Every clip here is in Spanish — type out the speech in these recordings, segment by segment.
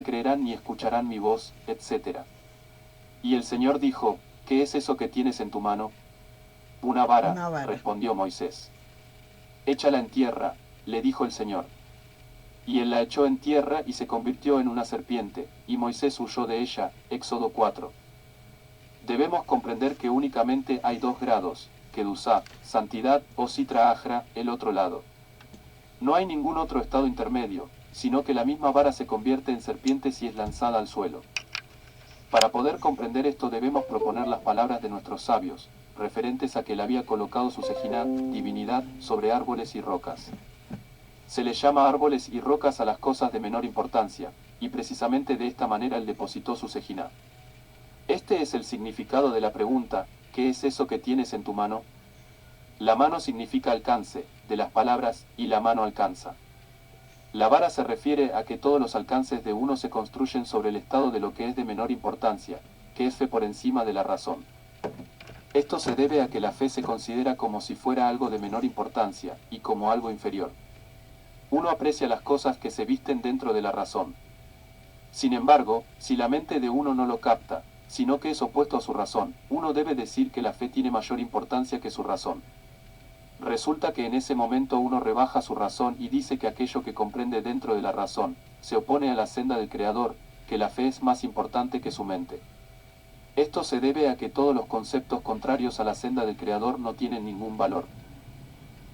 creerán ni escucharán mi voz, etc. Y el Señor dijo, ¿qué es eso que tienes en tu mano? Una vara, Una vara. respondió Moisés. Échala en tierra, le dijo el Señor. Y él la echó en tierra y se convirtió en una serpiente, y Moisés huyó de ella. Éxodo 4. Debemos comprender que únicamente hay dos grados, Kedusá, santidad, o Sitra Achra, el otro lado. No hay ningún otro estado intermedio, sino que la misma vara se convierte en serpiente si es lanzada al suelo. Para poder comprender esto debemos proponer las palabras de nuestros sabios, referentes a que él había colocado su Sejiná, divinidad, sobre árboles y rocas. Se les llama árboles y rocas a las cosas de menor importancia, y precisamente de esta manera él depositó su Sejiná. Este es el significado de la pregunta, ¿qué es eso que tienes en tu mano? La mano significa alcance, de las palabras, y la mano alcanza. La vara se refiere a que todos los alcances de uno se construyen sobre el estado de lo que es de menor importancia, que es fe por encima de la razón. Esto se debe a que la fe se considera como si fuera algo de menor importancia, y como algo inferior. Uno aprecia las cosas que se visten dentro de la razón. Sin embargo, si la mente de uno no lo capta, sino que es opuesto a su razón, uno debe decir que la fe tiene mayor importancia que su razón. Resulta que en ese momento uno rebaja su razón y dice que aquello que comprende dentro de la razón, se opone a la senda del Creador, que la fe es más importante que su mente. Esto se debe a que todos los conceptos contrarios a la senda del Creador no tienen ningún valor.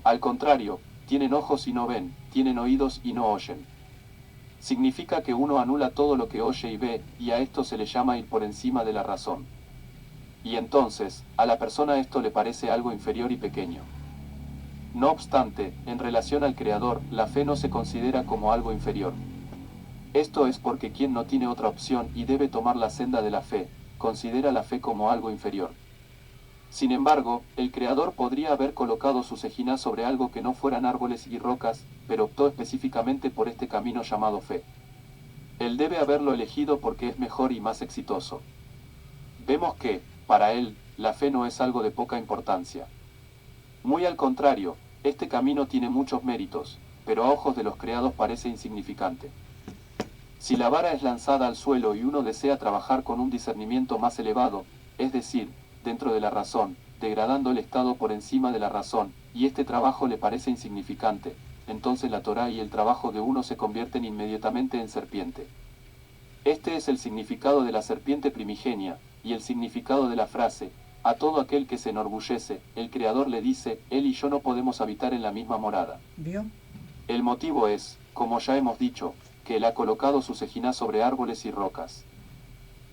Al contrario, tienen ojos y no ven, tienen oídos y no oyen. Significa que uno anula todo lo que oye y ve, y a esto se le llama ir por encima de la razón. Y entonces, a la persona esto le parece algo inferior y pequeño. No obstante, en relación al Creador, la fe no se considera como algo inferior. Esto es porque quien no tiene otra opción y debe tomar la senda de la fe, considera la fe como algo inferior. Sin embargo, el Creador podría haber colocado su Sejiná sobre algo que no fueran árboles y rocas, pero optó específicamente por este camino llamado fe. Él debe haberlo elegido porque es mejor y más exitoso. Vemos que, para él, la fe no es algo de poca importancia. Muy al contrario, este camino tiene muchos méritos, pero a ojos de los creados parece insignificante. Si la vara es lanzada al suelo y uno desea trabajar con un discernimiento más elevado, es decir, dentro de la razón, degradando el estado por encima de la razón, y este trabajo le parece insignificante, entonces la Torá y el trabajo de uno se convierten inmediatamente en serpiente. Este es el significado de la serpiente primigenia, y el significado de la frase, a todo aquel que se enorgullece, el Creador le dice, él y yo no podemos habitar en la misma morada. ¿Vio? El motivo es, como ya hemos dicho, que él ha colocado su Sejiná sobre árboles y rocas.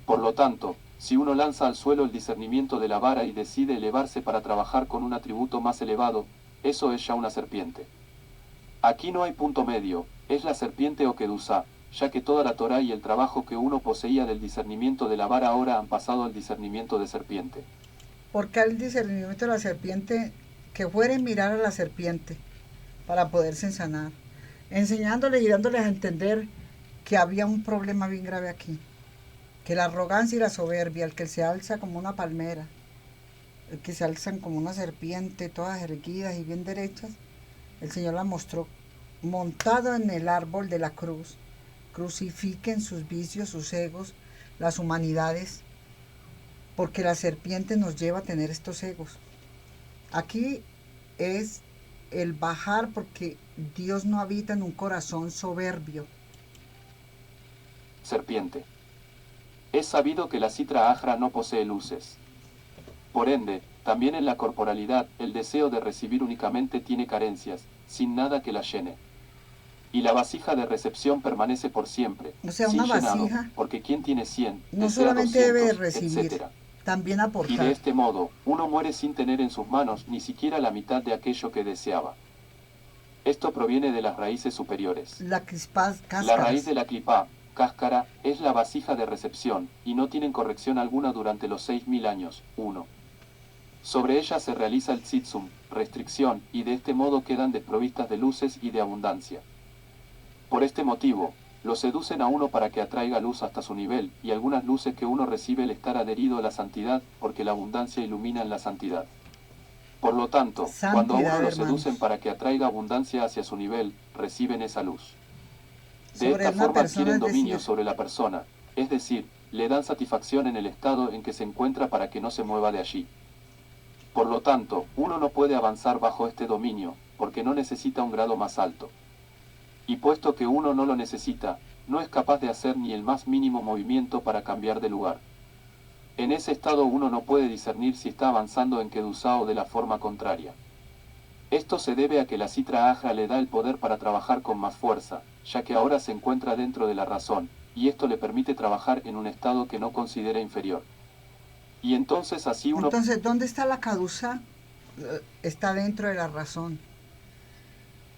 Por lo tanto, si uno lanza al suelo el discernimiento de la vara y decide elevarse para trabajar con un atributo más elevado, eso es ya una serpiente. Aquí no hay punto medio, es la serpiente o Kedusá, ya que toda la Torá y el trabajo que uno poseía del discernimiento de la vara ahora han pasado al discernimiento de serpiente. Porque al discernimiento de la serpiente, que fueren mirar a la serpiente para poderse sanar, enseñándoles y dándoles a entender que había un problema bien grave aquí, que la arrogancia y la soberbia, el que se alza como una palmera, el que se alzan como una serpiente, todas erguidas y bien derechas, el Señor la mostró montado en el árbol de la cruz. Crucifiquen sus vicios, sus egos, las humanidades, porque la serpiente nos lleva a tener estos egos. Aquí es el bajar porque Dios no habita en un corazón soberbio. Serpiente. Es sabido que la Sitra Achra no posee luces. Por ende, también en la corporalidad, el deseo de recibir únicamente tiene carencias, sin nada que la llene. Y la vasija de recepción permanece por siempre, O sea, sin una llenado, vasija porque quien tiene 100, no desea solamente debe 200, recibir, etc. también Y de aportar. este modo, uno muere sin tener en sus manos ni siquiera la mitad de aquello que deseaba. Esto proviene de las raíces superiores. La crispas, La raíz de cáscaras. la clipá, cáscara, es la vasija de recepción, y no tienen corrección alguna durante los 6000 años. 1. Sobre ella se realiza el tzitsum, restricción, y de este modo quedan desprovistas de luces y de abundancia. Por este motivo, lo seducen a uno para que atraiga luz hasta su nivel, y algunas luces que uno recibe al estar adherido a la santidad, porque la abundancia ilumina en la santidad. Por lo tanto, cuando a uno Santidad, lo seducen hermanos. para que atraiga abundancia hacia su nivel, reciben esa luz. De sobre esta una forma persona, adquieren es dominio decir, sobre la persona, es decir, le dan satisfacción en el estado en que se encuentra para que no se mueva de allí. Por lo tanto, uno no puede avanzar bajo este dominio, porque no necesita un grado más alto. Y puesto que uno no lo necesita, no es capaz de hacer ni el más mínimo movimiento para cambiar de lugar. En ese estado uno no puede discernir si está avanzando en Kedusá o de la forma contraria. Esto se debe a que la Sitra Ahra le da el poder para trabajar con más fuerza, ya que ahora se encuentra dentro de la razón, y esto le permite trabajar en un estado que no considera inferior. Y entonces así uno... entonces, ¿dónde está la cadusa? Está dentro de la razón.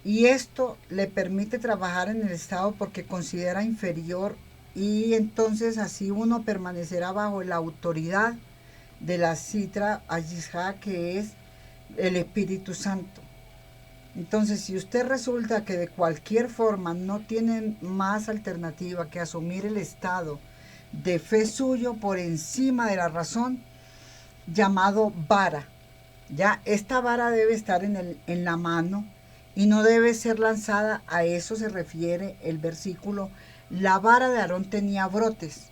Y esto le permite trabajar en el estado porque considera inferior y entonces así uno permanecerá bajo la autoridad de la Sitra Ayishá, que es el Espíritu Santo. Entonces, si usted resulta que de cualquier forma no tiene más alternativa que asumir el estado de fe suyo por encima de la razón, llamado vara, ya esta vara debe estar en la mano y no debe ser lanzada. A eso se refiere el versículo. La vara de Aarón tenía brotes.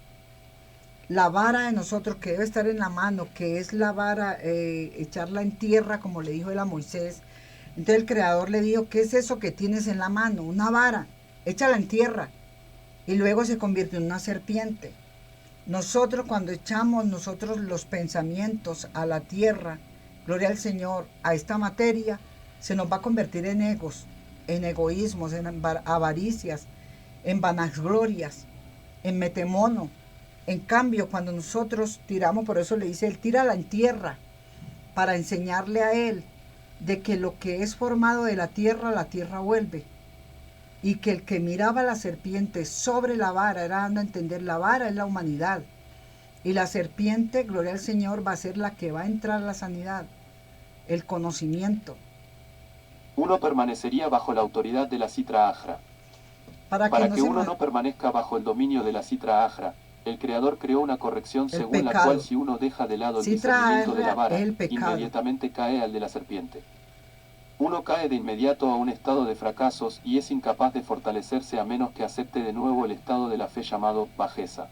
La vara de nosotros que debe estar en la mano, que es la vara, echarla en tierra, como le dijo él a Moisés. Entonces el Creador le dijo, ¿qué es eso que tienes en la mano? Una vara, échala en tierra. Y luego se convierte en una serpiente. Nosotros cuando echamos nosotros los pensamientos a la tierra, gloria al Señor, a esta materia, se nos va a convertir en egos, en egoísmos, en avaricias, en vanaglorias, en metemono. En cambio, cuando nosotros tiramos, por eso le dice él, tírala en tierra, para enseñarle a él de que lo que es formado de la tierra vuelve. Y que el que miraba a la serpiente sobre la vara era dando a entender, la vara es la humanidad. Y la serpiente, gloria al Señor, va a ser la que va a entrar la sanidad, el conocimiento. Uno permanecería bajo la autoridad de la Sitra Ahra. Para Para no que se uno no permanezca bajo el dominio de la Sitra Ahra, el Creador creó una corrección el según la pecado. cual si uno deja de lado el Sitra discernimiento de la Ahra vara, es el pecado. inmediatamente cae al de la serpiente. Uno cae de inmediato a un estado de fracasos y es incapaz de fortalecerse a menos que acepte de nuevo el estado de la fe llamado bajeza.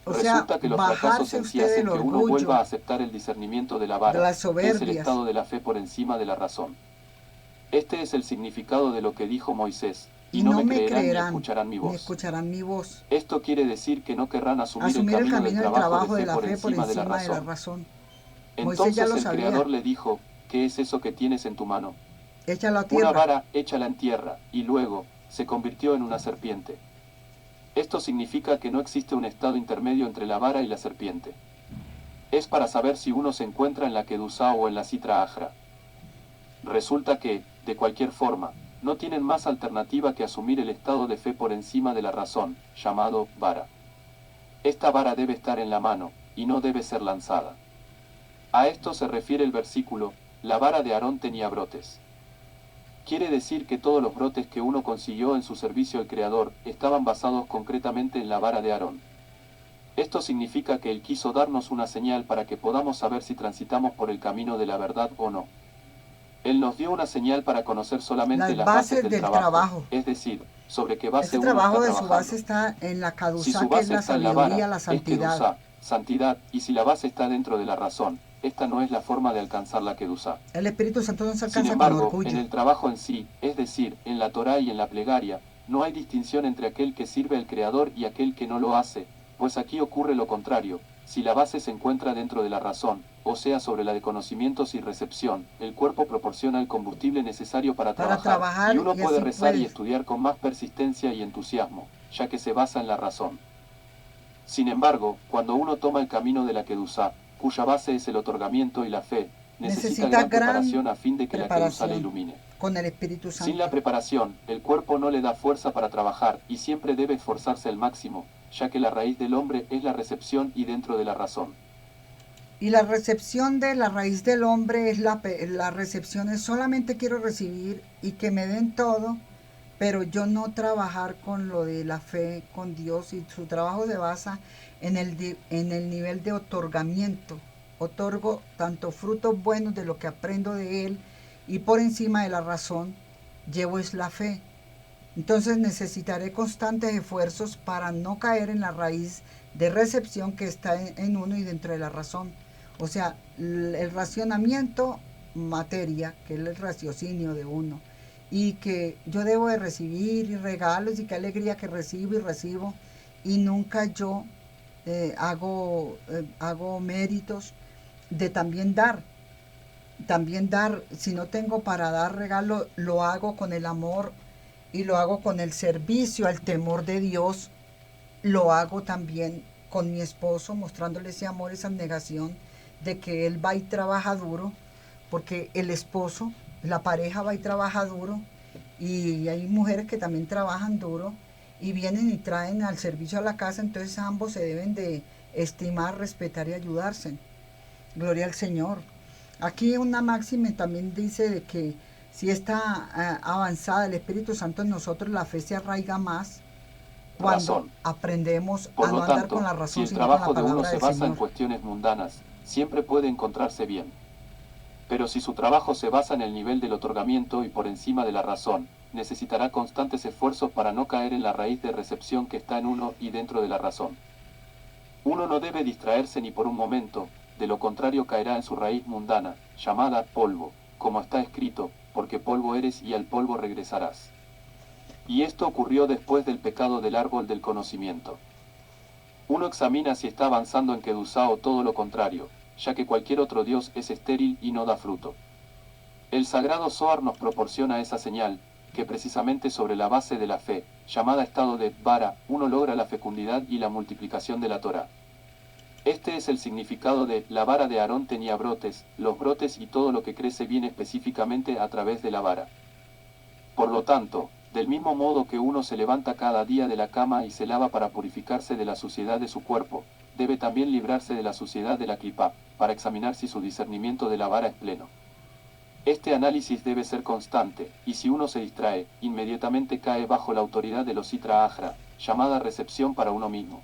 O sea, Resulta que los fracasos bajarse en sí usted hacen del que uno vuelva orgullo, a aceptar el discernimiento de la de vara, las que es el soberbias. estado de la fe por encima de la razón. Este es el significado de lo que dijo Moisés, y no me creerán ni escucharán mi voz. Esto quiere decir que no querrán asumir el camino del trabajo de la fe por encima de la razón. Moisés ya Entonces lo el sabía. Creador le dijo, ¿qué es eso que tienes en tu mano? Échalo a Una tierra. vara, échala en tierra, y luego, se convirtió en una serpiente. Esto significa que no existe un estado intermedio entre la vara y la serpiente. Es para saber si uno se encuentra en la Kedusá o en la Sitra Ahra. Resulta que, de cualquier forma, no tienen más alternativa que asumir el estado de fe por encima de la razón, llamado vara. Esta vara debe estar en la mano, y no debe ser lanzada. A esto se refiere el versículo, la vara de Aarón tenía brotes. Quiere decir que todos los brotes que uno consiguió en su servicio al Creador estaban basados concretamente en la vara de Aarón. Esto significa que Él quiso darnos una señal para que podamos saber si transitamos por el camino de la verdad o no. Él nos dio una señal para conocer solamente las bases del trabajo, es decir, sobre qué base Este uno trabajo está de su trabajando. base está en la Si Kadusá, su que es base la está en la sabiduría, vara, la es santidad. Kedusá, santidad, y si la base está dentro de la razón, esta no es la forma de alcanzar la Kedusá. El Espíritu Santo no se Sin alcanza embargo, con orgullo. en el trabajo en sí, es decir, en la Torá y en la plegaria, no hay distinción entre aquel que sirve al Creador y aquel que no lo hace, pues aquí ocurre lo contrario. Si la base se encuentra dentro de la razón, o sea sobre la de conocimientos y recepción, el cuerpo proporciona el combustible necesario para trabajar, y uno puede rezar y estudiar con más persistencia y entusiasmo, ya que se basa en la razón. Sin embargo, cuando uno toma el camino de la Kedusá, cuya base es el otorgamiento y la fe, necesita gran preparación a fin de que la Kedusá le ilumine. Con el Espíritu Santo. Sin la preparación, el cuerpo no le da fuerza para trabajar y siempre debe esforzarse al máximo, ya que la raíz del hombre es la recepción y dentro de la razón. Y la recepción de la raíz del hombre es la recepción es solamente quiero recibir y que me den todo, pero yo no trabajar con lo de la fe con Dios, y su trabajo se basa en el nivel de otorgamiento. Otorgo tanto frutos buenos de lo que aprendo de Él y por encima de la razón llevo es la fe. Entonces necesitaré constantes esfuerzos para no caer en la raíz de recepción que está en uno y dentro de la razón. O sea, el racionamiento materia, que es el raciocinio de uno, y que yo debo de recibir y regalos y qué alegría que recibo y recibo, y nunca yo hago méritos de también dar. También dar, si no tengo para dar regalo, lo hago con el amor y lo hago con el servicio al temor de Dios. Lo hago también con mi esposo, mostrándole ese amor, esa negación de que él va y trabaja duro, porque el esposo, la pareja va y trabaja duro, y hay mujeres que también trabajan duro y vienen y traen al servicio a la casa, entonces ambos se deben de estimar, respetar y ayudarse. Gloria al Señor. Aquí una máxima también dice de que si está avanzada el Espíritu Santo en nosotros, la fe se arraiga más cuando Razón. aprendemos Por a lo no andar tanto, con la si razón, el sino con la trabajo de uno palabra se del basa en Señor. cuestiones mundanas, siempre puede encontrarse bien. Pero si su trabajo se basa en el nivel del otorgamiento y por encima de la razón, necesitará constantes esfuerzos para no caer en la raíz de recepción que está en uno y dentro de la razón. Uno no debe distraerse ni por un momento, de lo contrario caerá en su raíz mundana, llamada polvo, como está escrito, porque polvo eres y al polvo regresarás. Y esto ocurrió después del pecado del árbol del conocimiento. Uno examina si está avanzando en Kedusá o todo lo contrario, ya que cualquier otro dios es estéril y no da fruto. El sagrado Zohar nos proporciona esa señal, que precisamente sobre la base de la fe, llamada estado de Vara, uno logra la fecundidad y la multiplicación de la Torá. Este es el significado de la vara de Aarón tenía brotes, los brotes y todo lo que crece viene específicamente a través de la vara. Por lo tanto, del mismo modo que uno se levanta cada día de la cama y se lava para purificarse de la suciedad de su cuerpo, debe también librarse de la suciedad de la clipá, para examinar si su discernimiento de la vara es pleno. Este análisis debe ser constante, y si uno se distrae, inmediatamente cae bajo la autoridad de los Sitra Ahra, llamada recepción para uno mismo.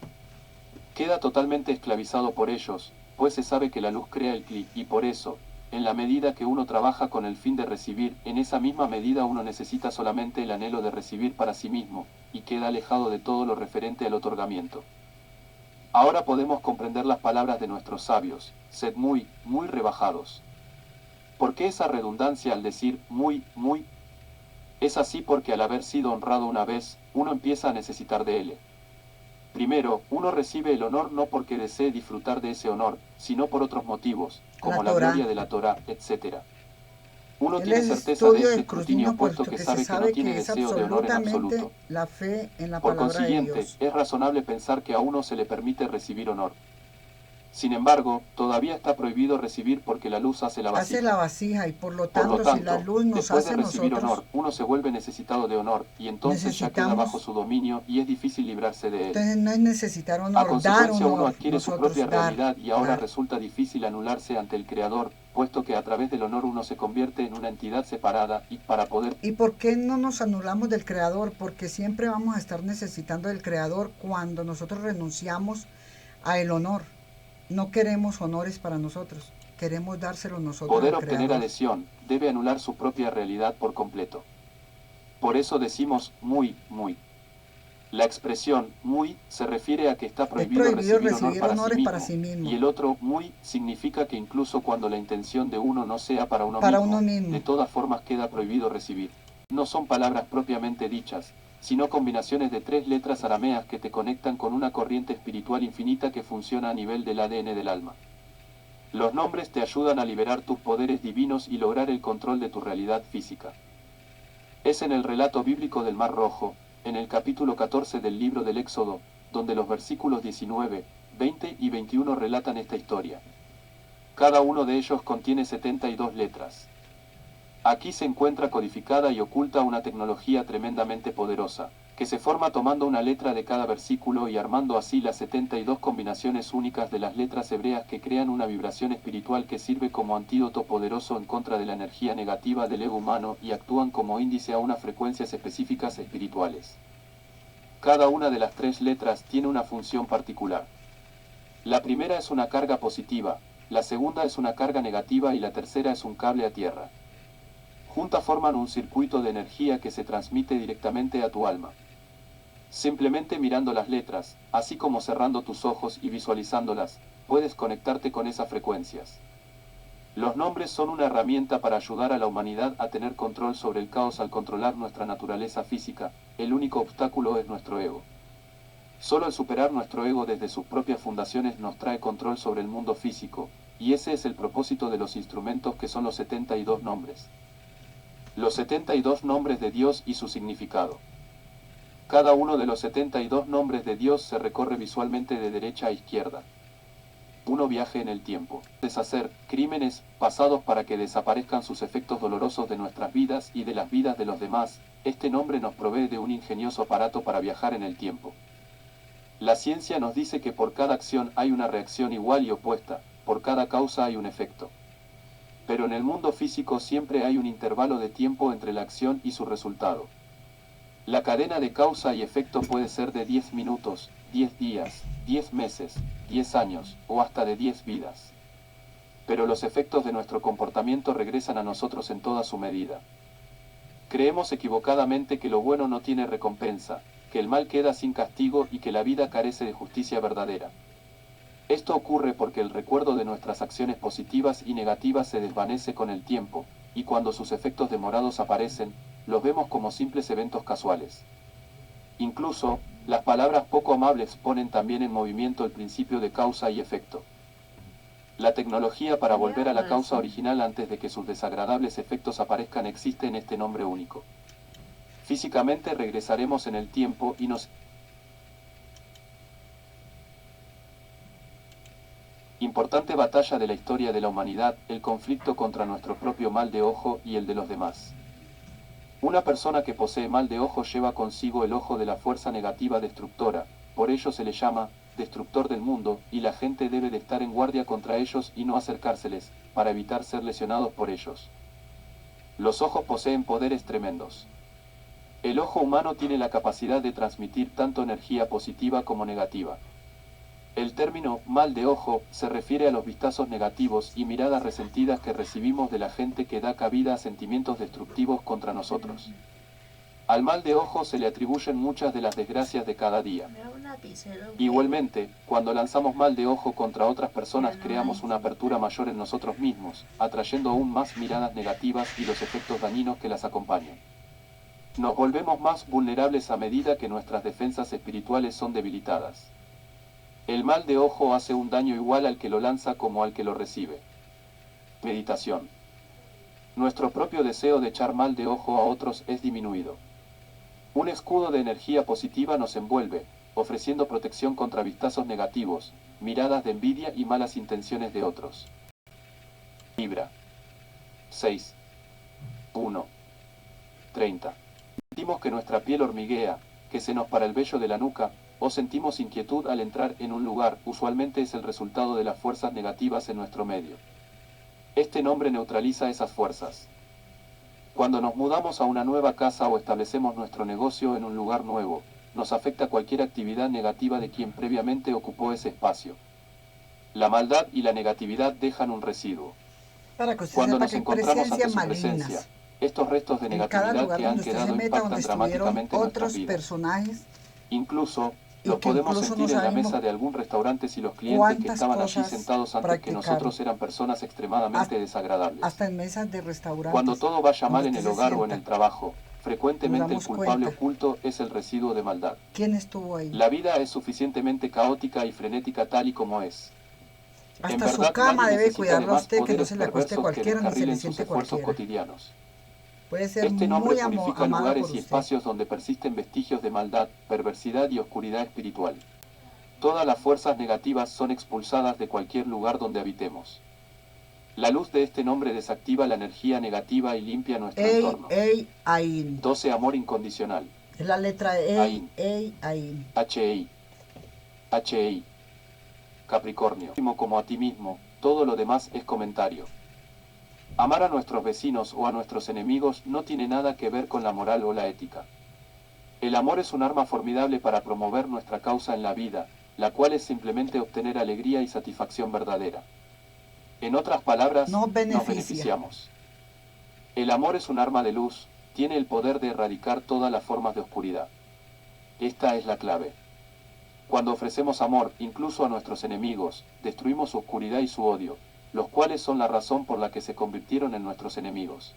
Queda totalmente esclavizado por ellos, pues se sabe que la luz crea el cli, y por eso, en la medida que uno trabaja con el fin de recibir, en esa misma medida uno necesita solamente el anhelo de recibir para sí mismo, y queda alejado de todo lo referente al otorgamiento. Ahora podemos comprender las palabras de nuestros sabios, sed muy, muy rebajados. ¿Por qué esa redundancia al decir muy, muy? Es así porque al haber sido honrado una vez, uno empieza a necesitar de él. Primero, uno recibe el honor no porque desee disfrutar de ese honor, sino por otros motivos, como la gloria de la Torá, etc. Uno Él tiene es certeza de estudio de este escrutinio escrutinio, puesto puesto que que se sabe que no sabe tiene que es deseo de honor en absolutamente absoluto. la fe en la Por palabra de consiguiente, Dios. es razonable pensar que a uno se le permite recibir honor. Sin embargo, todavía está prohibido recibir porque la luz hace la Hace la vasija. vasija y por lo Por lo tanto, si la tanto, luz nos después de hace recibir nosotros, honor, uno se vuelve necesitado de honor, y entonces ya queda bajo necesitamos, su dominio y es difícil librarse de él. entonces no es necesitar A honor, dar consecuencia uno honor, adquiere su propia nosotros realidad y ahora dar. resulta difícil anularse ante el Creador, puesto que a través del honor uno se convierte en una entidad separada y para poder... ¿Y por qué no nos anulamos del Creador? Porque siempre vamos a estar necesitando del Creador cuando nosotros renunciamos a el honor. No queremos honores para nosotros, queremos dárselo nosotros Poder al obtener Creador. adhesión, debe anular su propia realidad por completo. Por eso decimos muy, muy. La expresión muy se refiere a que está Es prohibido prohibido recibir honor recibir para sí honores para mismo, sí mismo, y el otro muy significa que incluso cuando la intención de uno no sea para uno para uno mismo, de mismo. todas formas queda prohibido recibir. No son palabras propiamente dichas, sino combinaciones de 3 letras arameas que te conectan con una corriente espiritual infinita que funciona a nivel del ADN del alma. Los nombres te ayudan a liberar tus poderes divinos y lograr el control de tu realidad física. Es en el relato bíblico del Mar Rojo, en el capítulo 14 del libro del Éxodo, donde los versículos 19, 20 y 21 relatan esta historia. Cada uno de ellos contiene 72 letras. Aquí se encuentra codificada y oculta una tecnología tremendamente poderosa, que se forma tomando una letra de cada versículo y armando así las 72 combinaciones únicas de las letras hebreas que crean una vibración espiritual que sirve como antídoto poderoso en contra de la energía negativa del ego humano y actúan como índice a unas frecuencias específicas espirituales. Cada una de las 3 letras tiene una función particular. La primera es una carga positiva, la segunda es una carga negativa y la tercera es un cable a tierra. Juntas forman un circuito de energía que se transmite directamente a tu alma. Simplemente mirando las letras, así como cerrando tus ojos y visualizándolas, puedes conectarte con esas frecuencias. Los nombres son una herramienta para ayudar a la humanidad a tener control sobre el caos al controlar nuestra naturaleza física. El único obstáculo es nuestro ego. Solo al superar nuestro ego desde sus propias fundaciones nos trae control sobre el mundo físico, y ese es el propósito de los instrumentos que son los 72 nombres. Los 72 nombres de Dios y su significado. Cada uno de los 72 nombres de Dios se recorre visualmente de derecha a izquierda. Uno viaje en el tiempo. Deshacer crímenes pasados para que desaparezcan sus efectos dolorosos de nuestras vidas y de las vidas de los demás. Este nombre nos provee de un ingenioso aparato para viajar en el tiempo. La ciencia nos dice que por cada acción hay una reacción igual y opuesta, por cada causa hay un efecto. Pero en el mundo físico siempre hay un intervalo de tiempo entre la acción y su resultado. La cadena de causa y efecto puede ser de 10 minutos, 10 días, 10 meses, 10 años o hasta de 10 vidas. Pero los efectos de nuestro comportamiento regresan a nosotros en toda su medida. Creemos equivocadamente que lo bueno no tiene recompensa, que el mal queda sin castigo y que la vida carece de justicia verdadera. Esto ocurre porque el recuerdo de nuestras acciones positivas y negativas se desvanece con el tiempo, y cuando sus efectos demorados aparecen, los vemos como simples eventos casuales. Incluso, las palabras poco amables ponen también en movimiento el principio de causa y efecto. La tecnología para volver a la causa original antes de que sus desagradables efectos aparezcan existe en este nombre único. Físicamente regresaremos en el tiempo y nos... Importante batalla de la historia de la humanidad, el conflicto contra nuestro propio mal de ojo y el de los demás. Una persona que posee mal de ojo lleva consigo el ojo de la fuerza negativa destructora, por ello se le llama destructor del mundo, y la gente debe de estar en guardia contra ellos y no acercárseles, para evitar ser lesionados por ellos. Los ojos poseen poderes tremendos. El ojo humano tiene la capacidad de transmitir tanto energía positiva como negativa. El término mal de ojo se refiere a los vistazos negativos y miradas resentidas que recibimos de la gente que da cabida a sentimientos destructivos contra nosotros. Al mal de ojo se le atribuyen muchas de las desgracias de cada día. Igualmente, cuando lanzamos mal de ojo contra otras personas creamos una apertura mayor en nosotros mismos, atrayendo aún más miradas negativas y los efectos dañinos que las acompañan. Nos volvemos más vulnerables a medida que nuestras defensas espirituales son debilitadas. El mal de ojo hace un daño igual al que lo lanza como al que lo recibe. Meditación. Nuestro propio deseo de echar mal de ojo a otros es disminuido. Un escudo de energía positiva nos envuelve, ofreciendo protección contra vistazos negativos, miradas de envidia y malas intenciones de otros. Libra. 6. 1. 30. Sentimos que nuestra piel hormiguea, que se nos para el vello de la nuca, o sentimos inquietud al entrar en un lugar, usualmente es el resultado de las fuerzas negativas en nuestro medio. Este nombre neutraliza esas fuerzas. Cuando nos mudamos a una nueva casa o establecemos nuestro negocio en un lugar nuevo, nos afecta cualquier actividad negativa de quien previamente ocupó ese espacio. La maldad y la negatividad dejan un residuo. Para que usted Cuando sepa nos que hay encontramos ante presencias su malignas. presencia, estos restos de En cada negatividad lugar que han donde usted se quedado meta, impactan donde estuvieron dramáticamente en nuestras otros vidas. personajes, Incluso, y los que podemos incluso no sentir en la sabemos mesa de algún restaurante si los clientes que cuántas estaban allí cosas sentados antes que practicaron. nosotros eran personas extremadamente desagradables. hasta en mesas de restaurantes. Cuando todo vaya mal en donde el usted se hogar o en sienta, el trabajo, frecuentemente nos el damos culpable cuenta. oculto es el residuo de maldad. ¿Quién estuvo ahí? La vida es suficientemente caótica y frenética tal y como es. En Hasta su verdad, cama nadie debe necesita de cuidarlo a más usted, que no poderes se le acueste perversos que cualquiera ni se le descarrilen sus siente esfuerzos cualquiera. cotidianos. Puede ser Este nombre muy purifica amada lugares por y usted. espacios donde persisten vestigios de maldad, perversidad y oscuridad espiritual. Todas las fuerzas negativas son expulsadas de cualquier lugar donde habitemos. La luz de este nombre desactiva la energía negativa y limpia nuestro entorno. Ain. 12. Amor incondicional. Es la letra Ain. Ain. H-I. H-I. Capricornio. Como a ti mismo, todo lo demás es comentario. Amar a nuestros vecinos o a nuestros enemigos no tiene nada que ver con la moral o la ética. El amor es un arma formidable para promover nuestra causa en la vida, la cual es simplemente obtener alegría y satisfacción verdadera. En otras palabras, Nos nos beneficia. beneficiamos. El amor es un arma de luz, tiene el poder de erradicar todas las formas de oscuridad. Esta es la clave. Cuando ofrecemos amor, incluso a nuestros enemigos, destruimos su oscuridad y su odio, los cuales son la razón por la que se convirtieron en nuestros enemigos.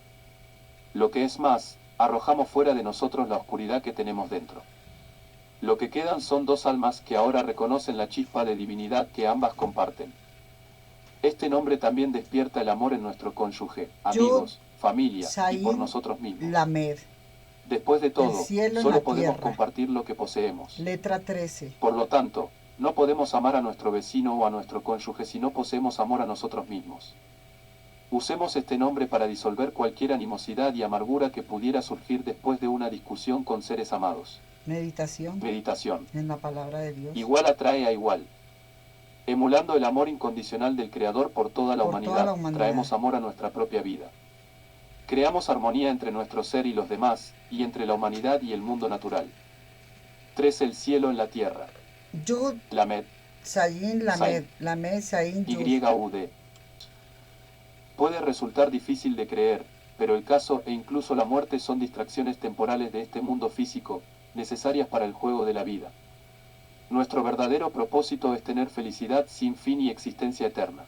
Lo que es más, arrojamos fuera de nosotros la oscuridad que tenemos dentro. Lo que quedan son dos almas que ahora reconocen la chispa de divinidad que ambas comparten. Este nombre también despierta el amor en nuestro cónyuge, amigos, familia y por nosotros mismos. Lamed. Después de todo, solo podemos tierra. Compartir lo que poseemos. Letra 13. Por lo tanto, no podemos amar a nuestro vecino o a nuestro cónyuge si no poseemos amor a nosotros mismos. Usemos este nombre para disolver cualquier animosidad y amargura que pudiera surgir después de una discusión con seres amados. Meditación. Meditación. En la palabra de Dios. Igual atrae a igual. Emulando el amor incondicional del Creador por toda la humanidad, traemos amor a nuestra propia vida. Creamos armonía entre nuestro ser y los demás, y entre la humanidad y el mundo natural. 3. El cielo en la tierra. Yud, Lamed, Zayin, Lamed, Lamed, Zayin, Yud. YUD. Puede resultar difícil de creer, pero el caso e incluso la muerte son distracciones temporales de este mundo físico, necesarias para el juego de la vida. Nuestro verdadero propósito es tener felicidad sin fin y existencia eterna.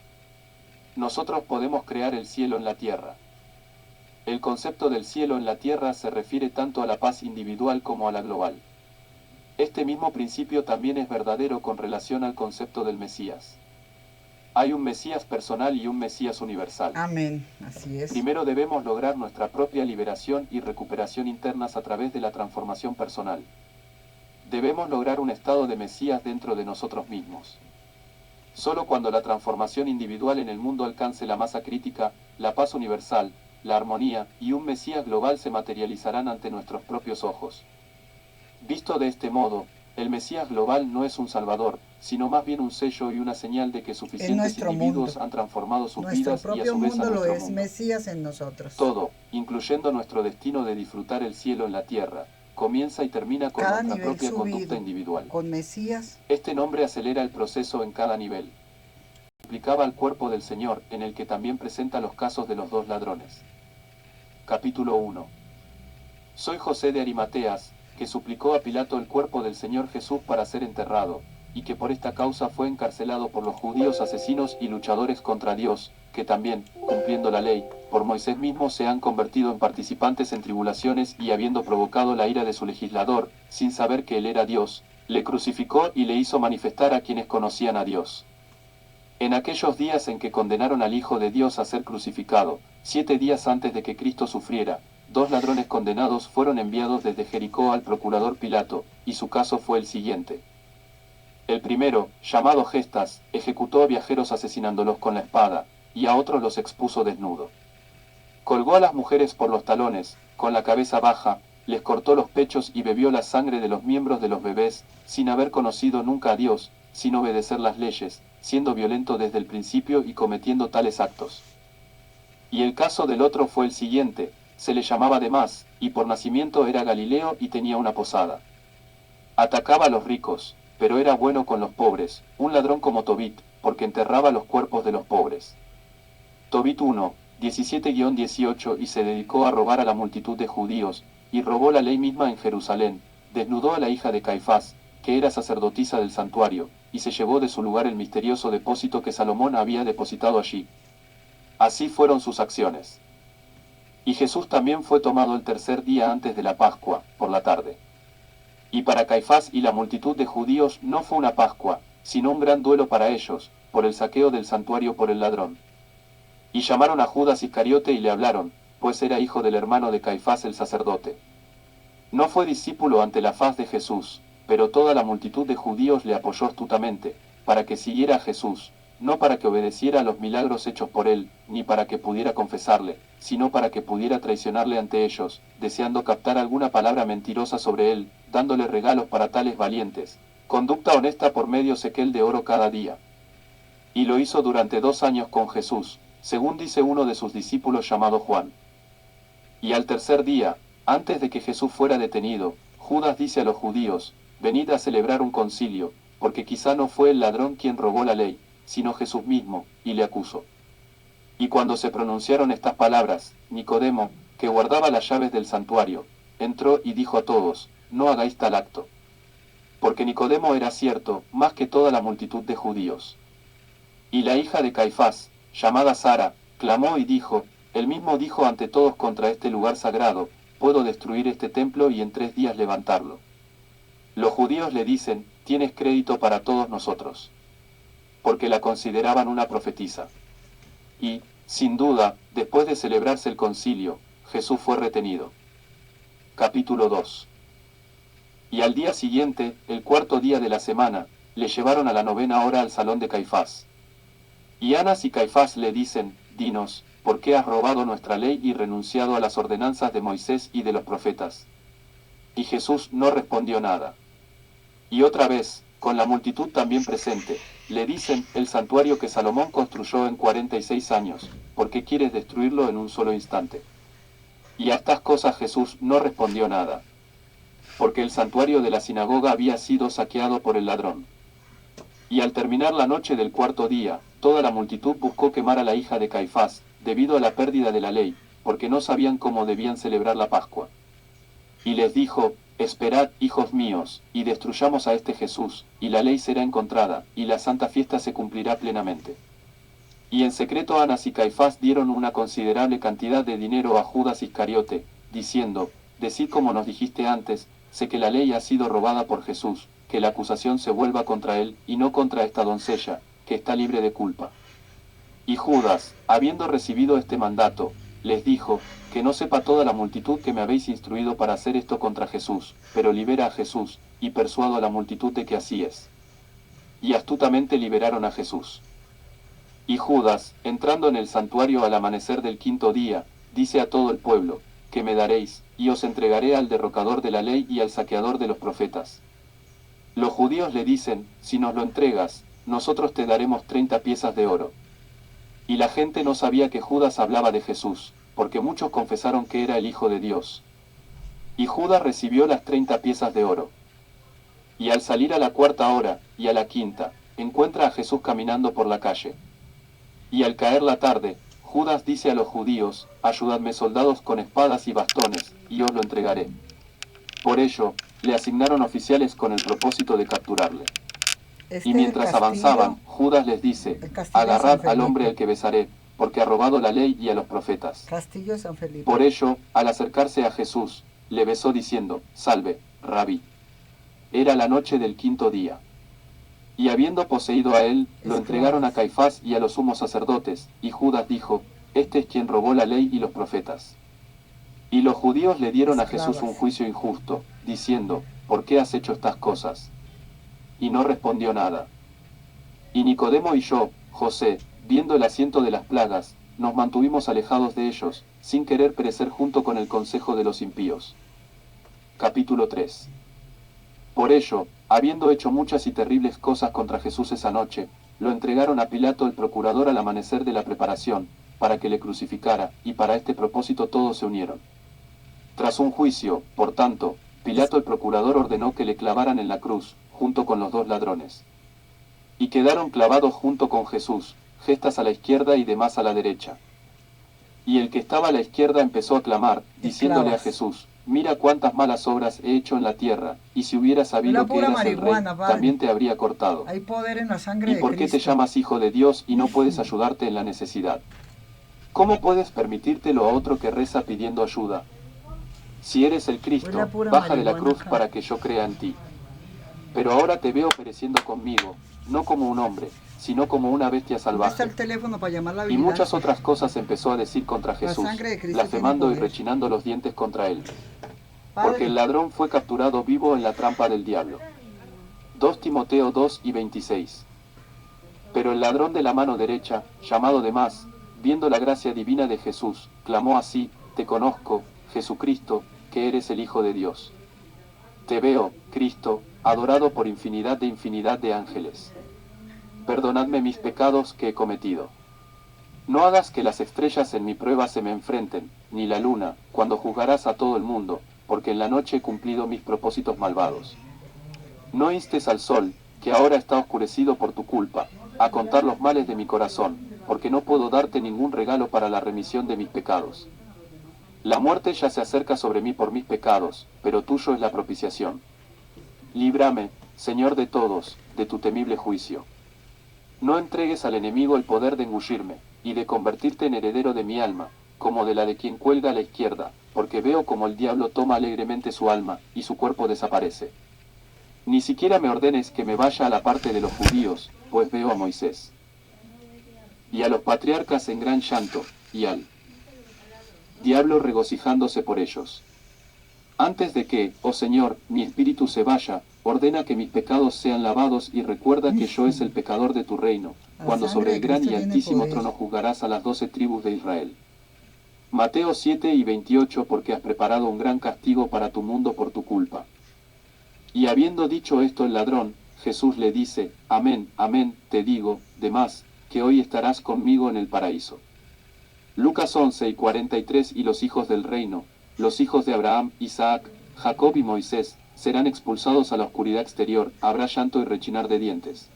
Nosotros podemos crear el cielo en la tierra. El concepto del cielo en la tierra se refiere tanto a la paz individual como a la global. Este mismo principio también es verdadero con relación al concepto del Mesías. Hay un Mesías personal y un Mesías universal. Amén, así es. Primero debemos lograr nuestra propia liberación y recuperación internas a través de la transformación personal. Debemos lograr un estado de Mesías dentro de nosotros mismos. Solo cuando la transformación individual en el mundo alcance la masa crítica, la paz universal, la armonía y un Mesías global se materializarán ante nuestros propios ojos. Visto de este modo, el Mesías global no es un salvador, sino más bien un sello y una señal de que suficientes individuos han transformado sus vidas y a su vez a nuestro mundo. Es Mesías en nosotros. Todo, incluyendo nuestro destino de disfrutar el cielo en la tierra, comienza y termina con nuestra propia conducta individual. Con Mesías. Este nombre acelera el proceso en cada nivel. Explicaba al cuerpo del Señor, en el que también presenta los casos de los dos ladrones. Capítulo 1. Soy José de Arimateas, que suplicó a Pilato el cuerpo del Señor Jesús para ser enterrado, y que por esta causa fue encarcelado por los judíos asesinos y luchadores contra Dios, que también, cumpliendo la ley, por Moisés mismo se han convertido en participantes en tribulaciones y habiendo provocado la ira de su legislador, sin saber que él era Dios, le crucificó y le hizo manifestar a quienes conocían a Dios. En aquellos días en que condenaron al Hijo de Dios a ser crucificado, 7 días antes de que Cristo sufriera, 2 ladrones condenados fueron enviados desde Jericó al procurador Pilato, y su caso fue el siguiente. El primero, llamado Gestas, ejecutó a viajeros asesinándolos con la espada, y a otros los expuso desnudo. Colgó a las mujeres por los talones, con la cabeza baja, les cortó los pechos y bebió la sangre de los miembros de los bebés, sin haber conocido nunca a Dios, sin obedecer las leyes, siendo violento desde el principio y cometiendo tales actos. Y el caso del otro fue el siguiente, se le llamaba Demás, y por nacimiento era Galileo y tenía una posada. Atacaba a los ricos, pero era bueno con los pobres, un ladrón como Tobit, porque enterraba los cuerpos de los pobres. Tobit 1, 17-18 y se dedicó a robar a la multitud de judíos, y robó la ley misma en Jerusalén, desnudó a la hija de Caifás, que era sacerdotisa del santuario, y se llevó de su lugar el misterioso depósito que Salomón había depositado allí. Así fueron sus acciones. Y Jesús también fue tomado el tercer día antes de la Pascua, por la tarde. Y para Caifás y la multitud de judíos no fue una Pascua, sino un gran duelo para ellos, por el saqueo del santuario por el ladrón. Y llamaron a Judas Iscariote y le hablaron, pues era hijo del hermano de Caifás el sacerdote. No fue discípulo ante la faz de Jesús, pero toda la multitud de judíos le apoyó astutamente, para que siguiera a Jesús, no para que obedeciera a los milagros hechos por él, ni para que pudiera confesarle, sino para que pudiera traicionarle ante ellos, deseando captar alguna palabra mentirosa sobre él, dándole regalos para tales valientes, conducta honesta por medio sequel de oro cada día. Y lo hizo durante 2 años con Jesús, según dice uno de sus discípulos llamado Juan. Y al tercer día, antes de que Jesús fuera detenido, Judas dice a los judíos, venid a celebrar un concilio, porque quizá no fue el ladrón quien robó la ley, sino Jesús mismo, y le acusó. Y cuando se pronunciaron estas palabras, Nicodemo, que guardaba las llaves del santuario, entró y dijo a todos, no hagáis tal acto. Porque Nicodemo era cierto, más que toda la multitud de judíos. Y la hija de Caifás, llamada Sara, clamó y dijo, él mismo dijo ante todos contra este lugar sagrado, puedo destruir este templo y en 3 días levantarlo. Los judíos le dicen, tienes crédito para todos nosotros. Porque la consideraban una profetisa. Y, sin duda, después de celebrarse el concilio, Jesús fue retenido. Capítulo 2. Y al día siguiente, el 4.º día de la semana, le llevaron a la 9ª hora al salón de Caifás. Y Anás y Caifás le dicen, dinos, ¿por qué has robado nuestra ley y renunciado a las ordenanzas de Moisés y de los profetas? Y Jesús no respondió nada. Y otra vez, con la multitud también presente, le dicen, el santuario que Salomón construyó en 46 años, ¿por qué quieres destruirlo en un solo instante? Y a estas cosas Jesús no respondió nada, porque el santuario de la sinagoga había sido saqueado por el ladrón. Y al terminar la noche del 4.º día, toda la multitud buscó quemar a la hija de Caifás, debido a la pérdida de la ley, porque no sabían cómo debían celebrar la Pascua. Y les dijo, esperad, hijos míos, y destruyamos a este Jesús, y la ley será encontrada, y la santa fiesta se cumplirá plenamente. Y en secreto Anás y Caifás dieron una considerable cantidad de dinero a Judas Iscariote, diciendo, decid como nos dijiste antes, sé que la ley ha sido robada por Jesús, que la acusación se vuelva contra él, y no contra esta doncella, que está libre de culpa. Y Judas, habiendo recibido este mandato, les dijo, que no sepa toda la multitud que me habéis instruido para hacer esto contra Jesús, pero libera a Jesús, y persuado a la multitud de que así es. Y astutamente liberaron a Jesús. Y Judas, entrando en el santuario al amanecer del 5.º día, dice a todo el pueblo, que me daréis, y os entregaré al derrocador de la ley y al saqueador de los profetas. Los judíos le dicen, si nos lo entregas, nosotros te daremos 30 piezas de oro. Y la gente no sabía que Judas hablaba de Jesús, porque muchos confesaron que era el Hijo de Dios. Y Judas recibió las 30 piezas de oro. Y al salir a la 4.ª hora, y a la 5.ª, encuentra a Jesús caminando por la calle. Y al caer la tarde, Judas dice a los judíos, ayudadme soldados con espadas y bastones, y os lo entregaré. Por ello, le asignaron oficiales con el propósito de capturarle. Y mientras avanzaban, Judas les dice, agarrad al hombre al que besaré, porque ha robado la ley y a los profetas. Castillo de San Felipe. Por ello, al acercarse a Jesús, le besó diciendo, salve, Rabí. Era la noche del 5.º día. Y habiendo poseído a él, lo entregaron a Caifás y a los sumos sacerdotes, y Judas dijo, este es quien robó la ley y los profetas. Y los judíos le dieron a Jesús un juicio injusto, diciendo, ¿por qué has hecho estas cosas? Y no respondió nada. Y Nicodemo y yo, José, viendo el asiento de las plagas, nos mantuvimos alejados de ellos, sin querer perecer junto con el consejo de los impíos. Capítulo 3. Por ello, habiendo hecho muchas y terribles cosas contra Jesús esa noche, lo entregaron a Pilato el procurador al amanecer de la preparación, para que le crucificara, y para este propósito todos se unieron. Tras un juicio, por tanto, Pilato el procurador ordenó que le clavaran en la cruz, junto con los 2 ladrones. Y quedaron clavados junto con Jesús, gestas a la izquierda y demás a la derecha. Y el que estaba a la izquierda empezó a clamar, diciéndole a Jesús, mira cuántas malas obras he hecho en la tierra, y si hubiera sabido que eras el rey, también te habría cortado. Hay poder en la sangre de ¿Y por qué Cristo? te llamas hijo de Dios y no puedes ayudarte en la necesidad? ¿Cómo puedes permitírtelo a otro que reza pidiendo ayuda? Si eres el Cristo, baja de la cruz para que yo crea en ti. Pero ahora te veo pereciendo conmigo, no como un hombre, sino como una bestia ¿Dónde está salvaje. el teléfono para llamar a la Y vigilancia? muchas otras cosas empezó a decir contra Jesús, sangre de Cristo blasfemando tiene y poder. rechinando los dientes contra él. Padre, Porque el ladrón fue capturado vivo en la trampa del diablo. 2 Timoteo 2 y 26. Pero el ladrón de la mano derecha, llamado Demas, viendo la gracia divina de Jesús, clamó así, te conozco, Jesucristo, que eres el Hijo de Dios. Te veo, Cristo, adorado por infinidad de ángeles. Perdonadme mis pecados que he cometido. No hagas que las estrellas en mi prueba se me enfrenten, ni la luna, cuando juzgarás a todo el mundo, porque en la noche he cumplido mis propósitos malvados. No instes al sol, que ahora está oscurecido por tu culpa, a contar los males de mi corazón, porque no puedo darte ningún regalo para la remisión de mis pecados. La muerte ya se acerca sobre mí por mis pecados, pero tuyo es la propiciación. Líbrame, Señor de todos, de tu temible juicio. No entregues al enemigo el poder de engullirme, y de convertirte en heredero de mi alma, como de la de quien cuelga a la izquierda, porque veo como el diablo toma alegremente su alma, y su cuerpo desaparece. Ni siquiera me ordenes que me vaya a la parte de los judíos, pues veo a Moisés y a los patriarcas en gran llanto, y al diablo regocijándose por ellos. Antes de que, oh Señor, mi espíritu se vaya, ordena que mis pecados sean lavados y recuerda que yo es el pecador de tu reino, cuando sobre el gran y altísimo trono juzgarás a las 12 tribus de Israel. Mateo 7:28 Porque has preparado un gran castigo para tu mundo por tu culpa. Y habiendo dicho esto el ladrón, Jesús le dice, amén, amén, te digo, de más, que hoy estarás conmigo en el paraíso. Lucas 11:43 Y los hijos del reino, los hijos de Abraham, Isaac, Jacob y Moisés, serán expulsados a la oscuridad exterior, habrá llanto y rechinar de dientes.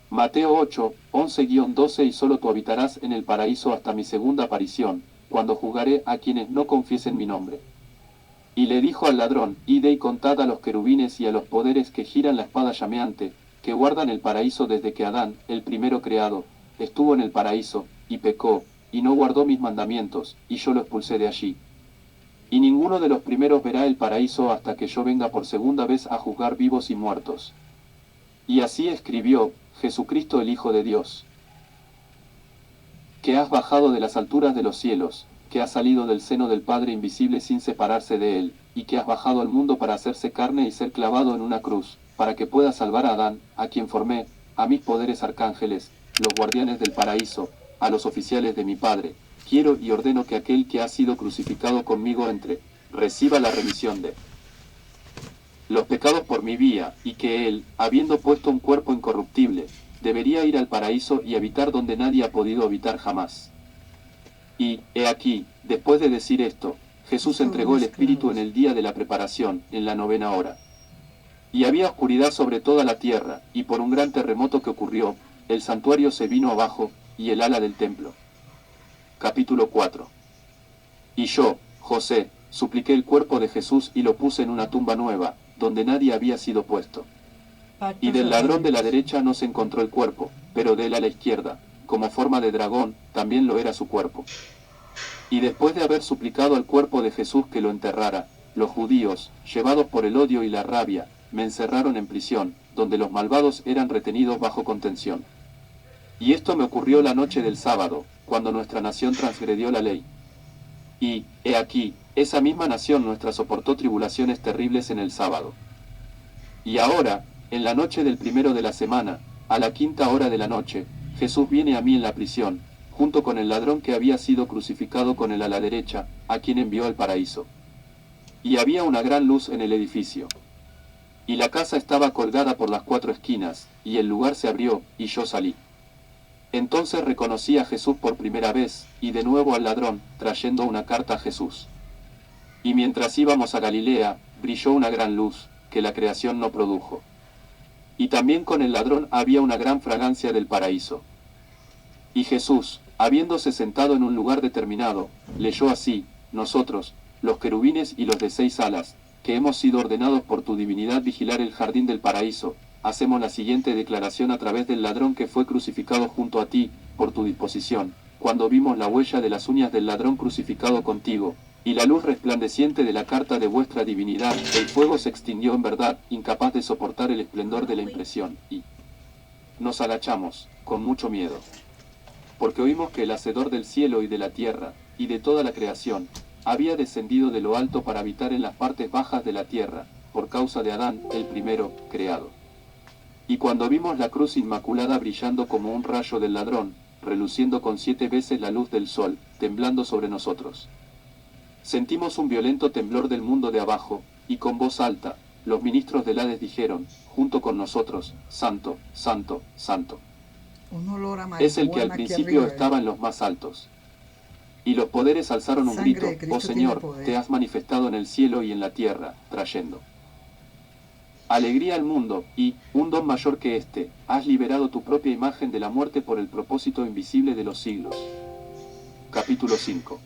Mateo 8:11-12 Y solo tú habitarás en el paraíso hasta mi segunda aparición, cuando juzgaré a quienes no confiesen mi nombre. Y le dijo al ladrón, id y contad a los querubines y a los poderes que giran la espada llameante, que guardan el paraíso desde que Adán, el primero creado, estuvo en el paraíso, y pecó, y no guardó mis mandamientos, y yo lo expulsé de allí. Y ninguno de los primeros verá el paraíso hasta que yo venga por segunda vez a juzgar vivos y muertos. Y así escribió Jesucristo el Hijo de Dios, que has bajado de las alturas de los cielos, que has salido del seno del Padre invisible sin separarse de él, y que has bajado al mundo para hacerse carne y ser clavado en una cruz, para que pueda salvar a Adán, a quien formé, a mis poderes arcángeles, los guardianes del paraíso, a los oficiales de mi Padre. Quiero y ordeno que aquel que ha sido crucificado conmigo reciba la remisión de los pecados por mi vía, y que él, habiendo puesto un cuerpo incorruptible, debería ir al paraíso y habitar donde nadie ha podido habitar jamás. Y, he aquí, después de decir esto, Jesús entregó el Espíritu en el día de la preparación, en la 9ª hora. Y había oscuridad sobre toda la tierra, y por un gran terremoto que ocurrió, el santuario se vino abajo, y el ala del templo. Capítulo 4. Y yo, José, supliqué el cuerpo de Jesús y lo puse en una tumba nueva, donde nadie había sido puesto. Y del ladrón de la derecha no se encontró el cuerpo, pero de él a la izquierda, como forma de dragón, también lo era su cuerpo. Y después de haber suplicado al cuerpo de Jesús que lo enterrara, los judíos, llevados por el odio y la rabia, me encerraron en prisión, donde los malvados eran retenidos bajo contención. Y esto me ocurrió la noche del sábado, cuando nuestra nación transgredió la ley. Y, he aquí, esa misma nación nuestra soportó tribulaciones terribles en el sábado. Y ahora, en la noche del primero de la semana, a la 5ª hora de la noche, Jesús viene a mí en la prisión, junto con el ladrón que había sido crucificado con él a la derecha, a quien envió al paraíso. Y había una gran luz en el edificio. Y la casa estaba colgada por las 4 esquinas, y el lugar se abrió, y yo salí. Entonces reconocí a Jesús por primera vez, y de nuevo al ladrón, trayendo una carta a Jesús. Y mientras íbamos a Galilea, brilló una gran luz, que la creación no produjo. Y también con el ladrón había una gran fragancia del paraíso. Y Jesús, habiéndose sentado en un lugar determinado, leyó así, nosotros, los querubines y los de 6 alas, que hemos sido ordenados por tu divinidad vigilar el jardín del paraíso, hacemos la siguiente declaración a través del ladrón que fue crucificado junto a ti, por tu disposición, cuando vimos la huella de las uñas del ladrón crucificado contigo, y la luz resplandeciente de la carta de vuestra divinidad, el fuego se extinguió en verdad, incapaz de soportar el esplendor de la impresión, y nos agachamos, con mucho miedo. Porque oímos que el Hacedor del cielo y de la tierra, y de toda la creación, había descendido de lo alto para habitar en las partes bajas de la tierra, por causa de Adán, el primero, creado. Y cuando vimos la cruz inmaculada brillando como un rayo del ladrón, reluciendo con 7 veces la luz del sol, temblando sobre nosotros, sentimos un violento temblor del mundo de abajo, y con voz alta, los ministros del Hades dijeron, junto con nosotros, Santo, Santo, Santo. Un olor a Es el que al marihuana aquí principio arriba, estaba en los más altos. Y los poderes alzaron un Sangre grito, de Cristo oh Señor, tiene poder. te has manifestado en el cielo y en la tierra, trayendo Alegría al mundo, y, un don mayor que este, has liberado tu propia imagen de la muerte por el propósito invisible de los siglos. Capítulo 5.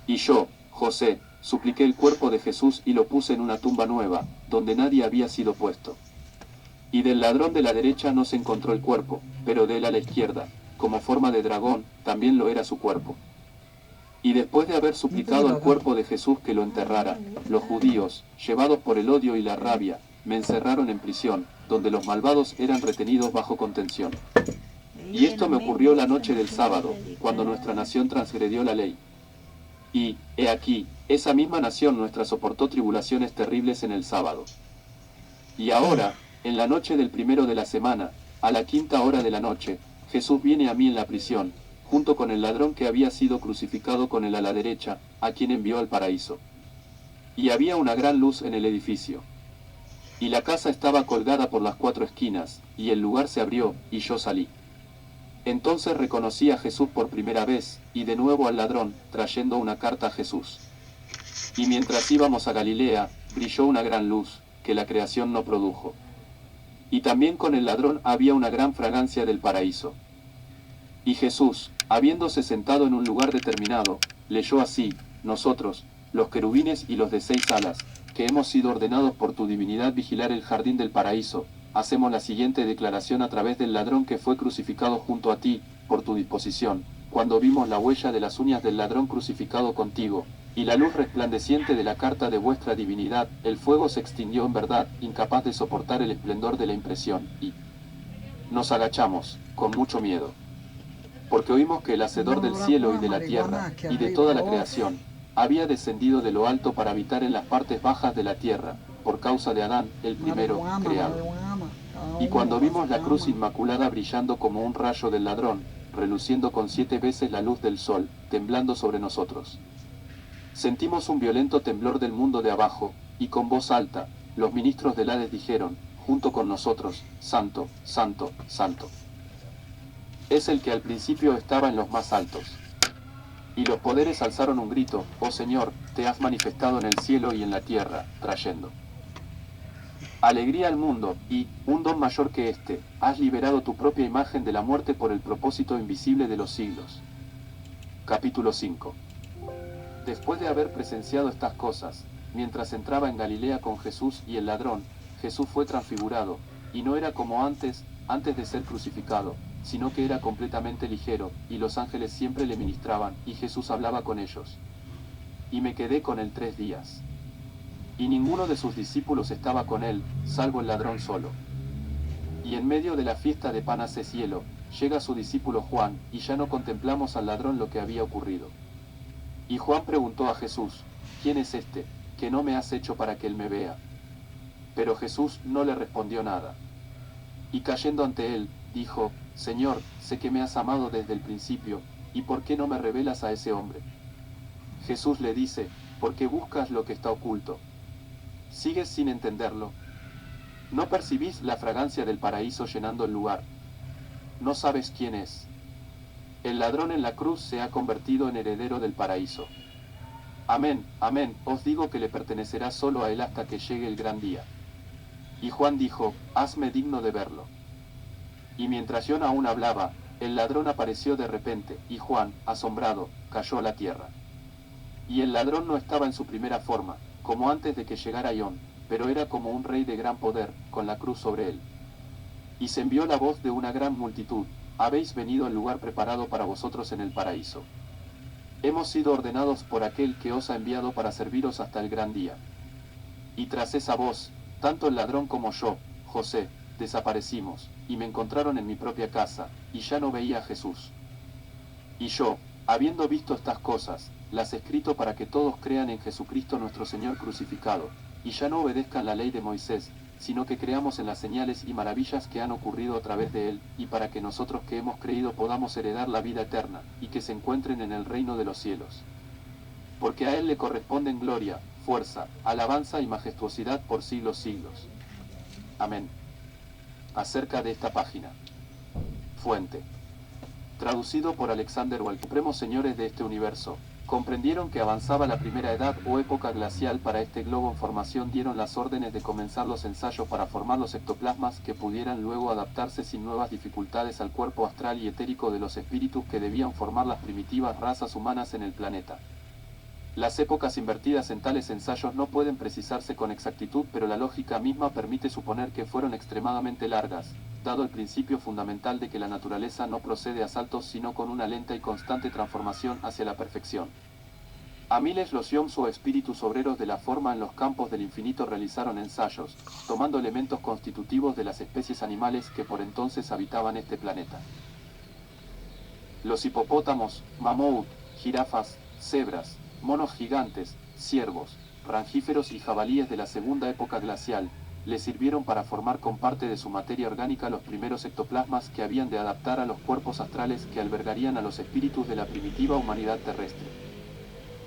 Y yo, José, supliqué el cuerpo de Jesús y lo puse en una tumba nueva, donde nadie había sido puesto. Y del ladrón de la derecha no se encontró el cuerpo, pero de él a la izquierda, como forma de dragón, también lo era su cuerpo. Y después de haber suplicado al cuerpo de Jesús que lo enterrara, los judíos, llevados por el odio y la rabia, me encerraron en prisión, donde los malvados eran retenidos bajo contención. Y esto me ocurrió la noche del sábado, cuando nuestra nación transgredió la ley. Y, he aquí, esa misma nación nuestra soportó tribulaciones terribles en el sábado. Y ahora, en la noche del primero de la semana, a la 5ª hora de la noche, Jesús viene a mí en la prisión, junto con el ladrón que había sido crucificado con él a la derecha, a quien envió al paraíso. Y había una gran luz en el edificio. Y la casa estaba colgada por las 4 esquinas, y el lugar se abrió, y yo salí. Entonces reconocí a Jesús por primera vez, y de nuevo al ladrón, trayendo una carta a Jesús. Y mientras íbamos a Galilea, brilló una gran luz, que la creación no produjo. Y también con el ladrón había una gran fragancia del paraíso. Y Jesús, habiéndose sentado en un lugar determinado, leyó así: nosotros, los querubines y los de 6 alas, que hemos sido ordenados por tu divinidad vigilar el jardín del paraíso, hacemos la siguiente declaración a través del ladrón que fue crucificado junto a ti, por tu disposición, cuando vimos la huella de las uñas del ladrón crucificado contigo, y la luz resplandeciente de la carta de vuestra divinidad, el fuego se extinguió en verdad, incapaz de soportar el esplendor de la impresión, y nos agachamos, con mucho miedo. Porque oímos que el Hacedor del cielo y de la tierra, y de toda la creación, había descendido de lo alto para habitar en las partes bajas de la tierra, por causa de Adán, el primero, creado. Y cuando vimos la cruz inmaculada brillando como un rayo del ladrón, reluciendo con 7 veces la luz del sol, temblando sobre nosotros, sentimos un violento temblor del mundo de abajo, y con voz alta, los ministros del Hades dijeron, junto con nosotros: Santo, Santo, Santo es el que al principio estaba en los más altos. Y los poderes alzaron un grito: oh Señor, te has manifestado en el cielo y en la tierra, trayendo alegría al mundo, y, un don mayor que este, has liberado tu propia imagen de la muerte por el propósito invisible de los siglos. Capítulo 5. Después de haber presenciado estas cosas, mientras entraba en Galilea con Jesús y el ladrón, Jesús fue transfigurado, y no era como antes de ser crucificado, sino que era completamente ligero, y los ángeles siempre le ministraban, y Jesús hablaba con ellos. Y me quedé con él 3 días. Y ninguno de sus discípulos estaba con él, salvo el ladrón solo. Y en medio de la fiesta de pan hace cielo, llega su discípulo Juan, y ya no contemplamos al ladrón lo que había ocurrido. Y Juan preguntó a Jesús: ¿quién es este, que no me has hecho para que él me vea? Pero Jesús no le respondió nada. Y cayendo ante él, dijo: Señor, sé que me has amado desde el principio, ¿y por qué no me revelas a ese hombre? Jesús le dice: porque buscas lo que está oculto. ¿Sigues sin entenderlo? ¿No percibís la fragancia del paraíso llenando el lugar? ¿No sabes quién es? El ladrón en la cruz se ha convertido en heredero del paraíso. Amén, amén, os digo que le pertenecerá solo a él hasta que llegue el gran día. Y Juan dijo: hazme digno de verlo. Y mientras John aún hablaba, el ladrón apareció de repente, y Juan, asombrado, cayó a la tierra. Y el ladrón no estaba en su primera forma, como antes de que llegara John, pero era como un rey de gran poder, con la cruz sobre él. Y se envió la voz de una gran multitud: habéis venido al lugar preparado para vosotros en el paraíso. Hemos sido ordenados por aquel que os ha enviado para serviros hasta el gran día. Y tras esa voz, tanto el ladrón como yo, José, desaparecimos, y me encontraron en mi propia casa, y ya no veía a Jesús. Y yo, habiendo visto estas cosas, las he escrito para que todos crean en Jesucristo nuestro Señor crucificado, y ya no obedezcan la ley de Moisés, sino que creamos en las señales y maravillas que han ocurrido a través de él, y para que nosotros que hemos creído podamos heredar la vida eterna, y que se encuentren en el reino de los cielos. Porque a él le corresponden gloria, fuerza, alabanza y majestuosidad por siglos siglos. Amén. Acerca de esta página. Fuente. Traducido por Alexander Wald. Supremos señores de este universo, Comprendieron que avanzaba la primera edad o época glacial para este globo en formación, dieron las órdenes de comenzar los ensayos para formar los ectoplasmas que pudieran luego adaptarse sin nuevas dificultades al cuerpo astral y etérico de los espíritus que debían formar las primitivas razas humanas en el planeta. Las épocas invertidas en tales ensayos no pueden precisarse con exactitud, pero la lógica misma permite suponer que fueron extremadamente largas, dado el principio fundamental de que la naturaleza no procede a saltos sino con una lenta y constante transformación hacia la perfección. A miles los yoms o espíritus obreros de la forma en los campos del infinito realizaron ensayos, tomando elementos constitutivos de las especies animales que por entonces habitaban este planeta. Los hipopótamos, mamut, jirafas, cebras, monos gigantes, ciervos, rangíferos y jabalíes de la segunda época glacial, le sirvieron para formar con parte de su materia orgánica los primeros ectoplasmas que habían de adaptar a los cuerpos astrales que albergarían a los espíritus de la primitiva humanidad terrestre.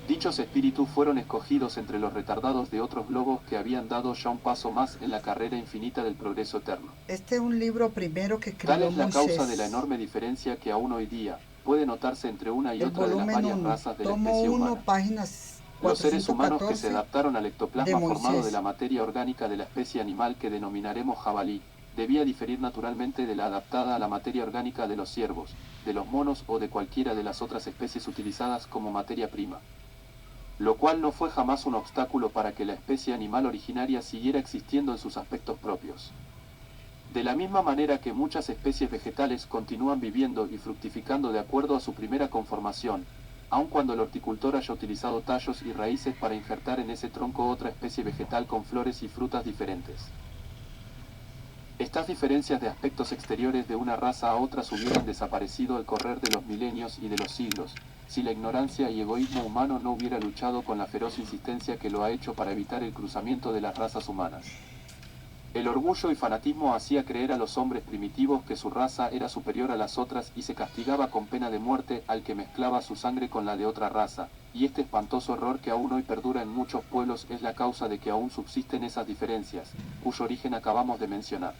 Dichos espíritus fueron escogidos entre los retardados de otros globos que habían dado ya un paso más en la carrera infinita del progreso eterno. Este es un libro primero que escribió Tal es la Moisés. causa de la enorme diferencia que aún hoy día puede notarse entre una y El otra de las volumen varias 1, razas de la tomo especie 1, humana. páginas Los seres humanos que se 414 adaptaron al de ectoplasma Moisés. formado de la materia orgánica de la especie animal que denominaremos jabalí, debía diferir naturalmente de la adaptada a la materia orgánica de los ciervos, de los monos o de cualquiera de las otras especies utilizadas como materia prima. Lo cual no fue jamás un obstáculo para que la especie animal originaria siguiera existiendo en sus aspectos propios. De la misma manera que muchas especies vegetales continúan viviendo y fructificando de acuerdo a su primera conformación, aun cuando el horticultor haya utilizado tallos y raíces para injertar en ese tronco otra especie vegetal con flores y frutas diferentes. Estas diferencias de aspectos exteriores de una raza a otras hubieran desaparecido al correr de los milenios y de los siglos, si la ignorancia y egoísmo humano no hubiera luchado con la feroz insistencia que lo ha hecho para evitar el cruzamiento de las razas humanas. El orgullo y fanatismo hacía creer a los hombres primitivos que su raza era superior a las otras y se castigaba con pena de muerte al que mezclaba su sangre con la de otra raza, y este espantoso error que aún hoy perdura en muchos pueblos es la causa de que aún subsisten esas diferencias, cuyo origen acabamos de mencionar.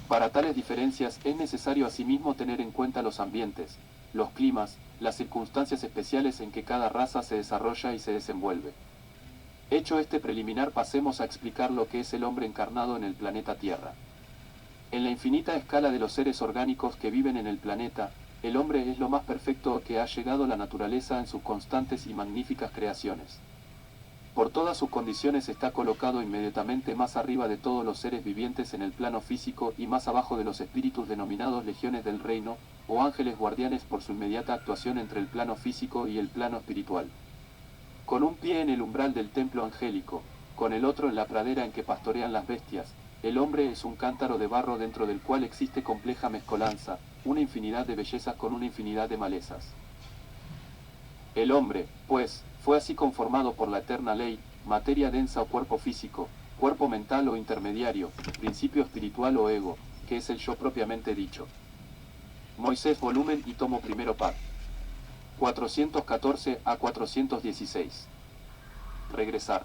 Para tales diferencias es necesario asimismo tener en cuenta los ambientes, los climas, las circunstancias especiales en que cada raza se desarrolla y se desenvuelve. Hecho este preliminar, pasemos a explicar lo que es el hombre encarnado en el planeta Tierra. En la infinita escala de los seres orgánicos que viven en el planeta, el hombre es lo más perfecto a que ha llegado la naturaleza en sus constantes y magníficas creaciones. Por todas sus condiciones está colocado inmediatamente más arriba de todos los seres vivientes en el plano físico y más abajo de los espíritus denominados legiones del reino, o ángeles guardianes por su inmediata actuación entre el plano físico y el plano espiritual. Con un pie en el umbral del templo angélico, con el otro en la pradera en que pastorean las bestias, el hombre es un cántaro de barro dentro del cual existe compleja mezcolanza, una infinidad de bellezas con una infinidad de malezas. El hombre, pues, fue así conformado por la eterna ley, materia densa o cuerpo físico, cuerpo mental o intermediario, principio espiritual o ego, que es el yo propiamente dicho. Moisés volumen y tomo primero par. 414 a 416. Regresar.